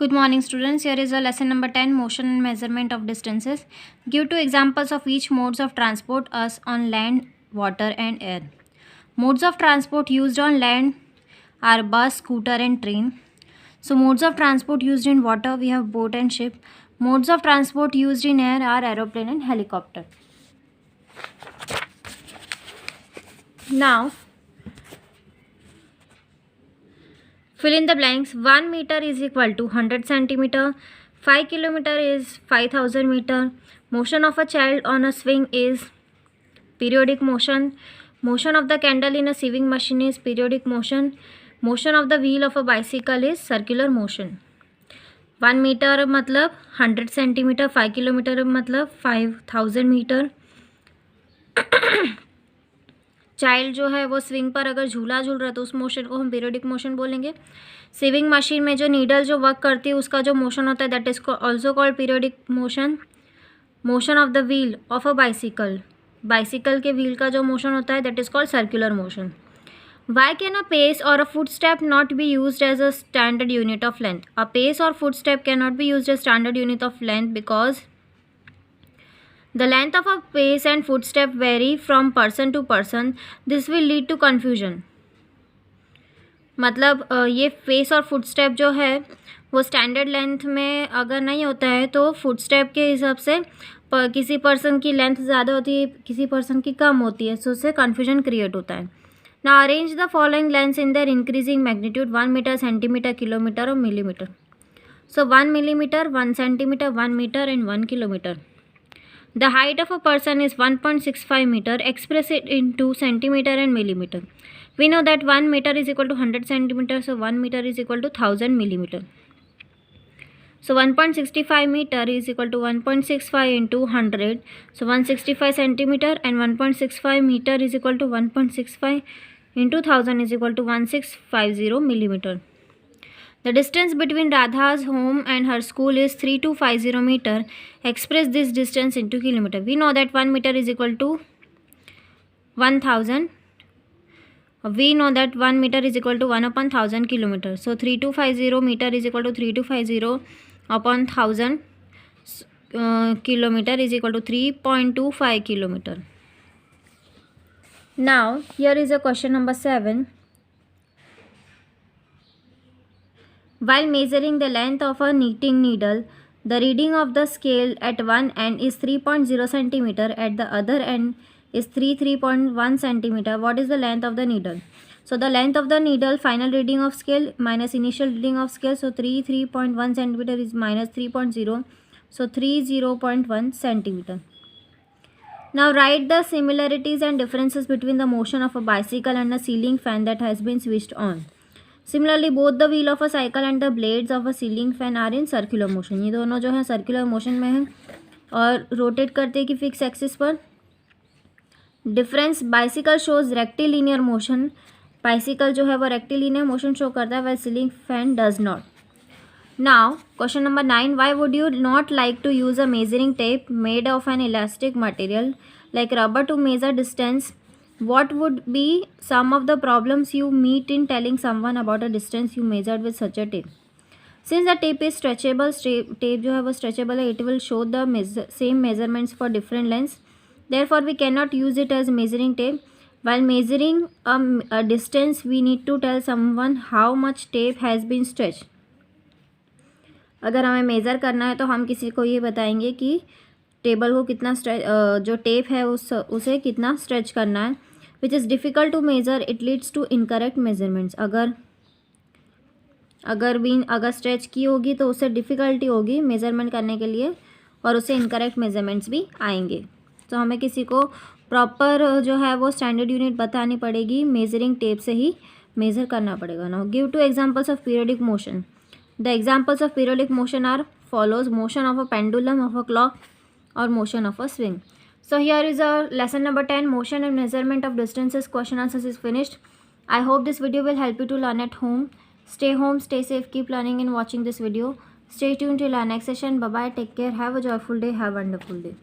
Good morning, students. Here is a lesson number 10, motion and measurement of distances. Give two examples of each modes of transport us on land, water and air. Modes of transport used on land are bus, scooter and train. So modes of transport used in water, we have boat and ship. Modes of transport used in air are aeroplane and helicopter. Now, fill in the blanks. 1 meter is equal to 100 centimeter. 5 kilometer is 5000 meter. Motion of a child on a swing is periodic motion. Motion of the candle in a sewing machine is periodic motion. Motion of the wheel of a bicycle is circular motion. 1 meter मतलब 100 centimetre, 5 kilometre मतलब 5000 metre. Child जो है वो swing पर अगर झूला झूल रहा है तो उस मोशन को हम पीरियोडिक मोशन बोलेंगे. सेविंग मशीन में जो नीडल जो वर्क करती है उसका जो मोशन होता है that is also called periodic motion. Motion of the wheel of a bicycle, bicycle के व्हील का जो मोशन होता है that is called circular motion. Why can a pace और a footstep not be used as a standard unit of length. A pace और footstep can not be used as standard unit of length because the length of a pace and footstep vary from person to person. This will lead to confusion. मतलब ये face और footstep जो है वो standard length में अगर नहीं होता है तो फुटस्टेप के हिसाब से किसी पर्सन की लेंथ ज़्यादा होती है, किसी पर्सन की कम होती है, सो उससे कन्फ्यूजन क्रिएट होता है. Now arrange the following lengths in their increasing magnitude 1 metre, centimetre, kilometre और millimetre. So 1 millimetre, 1 centimetre, 1 metre and 1 kilometre. The height of a person is 1.65 meter. Express it into centimeter and millimeter. We know that 1 meter is equal to 100 centimeter. So 1 meter is equal to 1000 millimeter. So 1.65 meter is equal to 1.65 into 100. So 165 centimeter and 1.65 meter is equal to 1.65 into 1000 is equal to 1650 millimeter. The distance between Radha's home and her school is 3250 meter. Express this distance into kilometer. We know that 1 meter is equal to 1000. We know that 1 meter is equal to 1 upon 1000 kilometer. So 3250 meter is equal to 3250 upon 1000 kilometer is equal to 3.25 kilometer. Now here is a question number 7. While measuring the length of a knitting needle, the reading of the scale at one end is 3.0 centimeter, at the other end is 3.1 centimeter. What is the length of the needle? So the length of the needle, final reading of scale minus initial reading of scale. So 3.1 centimeter is minus 3.0. So 30.1 centimeter. Now write the similarities and differences between the motion of a bicycle and a ceiling fan that has been switched on. Similarly, both the wheel of a cycle and the blades of a ceiling fan are in circular motion. ये दोनों जो है circular motion में है और rotate करते हैं कि फिक्स एक्सिस पर. Difference, bicycle shows rectilinear motion. Bicycle जो है वो रेक्टिलिनियर मोशन शो करता है, वह ceiling fan does not. Now question number 9. Why would you not like to use a measuring tape made of an elastic material like rubber to measure distance? What would be some of the problems you meet in telling someone about a distance you measured with such a tape? Since the tape is stretchable, tape जो है वो stretchable है, it will show the same measurements for different lengths. Therefore, we cannot use it as measuring tape. While measuring a distance, we need to tell someone how much tape has been stretched. अगर हमें measure करना है तो हम किसी को ये बताएंगे कि टेबल को कितना जो टेप है उसे कितना स्ट्रेच करना है. Which is difficult to measure, it leads to incorrect measurements. अगर स्ट्रेच की होगी तो उससे डिफ़िकल्टी होगी मेज़रमेंट करने के लिए और उससे इनकरेक्ट मेजरमेंट्स भी आएंगे. तो हमें किसी को प्रॉपर जो है वो स्टैंडर्ड यूनिट बतानी पड़ेगी, मेजरिंग टेप से ही मेज़र करना पड़ेगा. Now give two examples of periodic motion. The examples of periodic motion are follows. Motion of a pendulum, of a clock or motion of a swing. So here is our lesson number 10, motion and measurement of distances. Question answers is finished. I hope this video will help you to learn at home. Stay home, stay safe, keep learning and watching this video. Stay tuned till our next session. Bye bye, take care, have a joyful day, have a wonderful day.